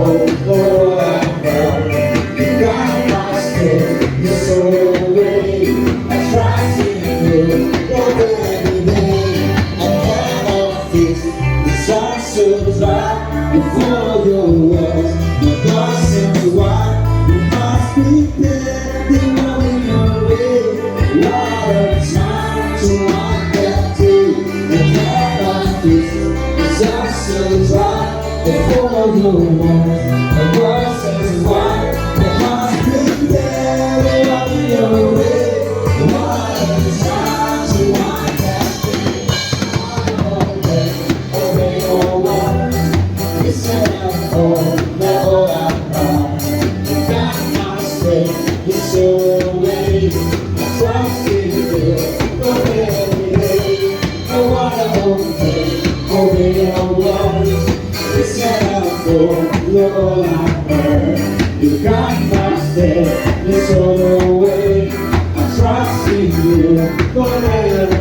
for all I know. You got my step, you're so away. I try to look over every day. I cannot fix the sun so dry before your words. My God seems wide, you must be there. They're rolling your way. Lot of time to want that too. I cannot fix the sun so dry before your words. My God seems wide, you must be there. They're rolling your way. Lot of time to want that too. Obey your word. Listen up, oh, let all I know. You got my strength, you're so away. I trust in you, go every day. I wanna obey your word. Listen up, oh, let all I know. You got my strength, you're so away. I trust in you, go every day.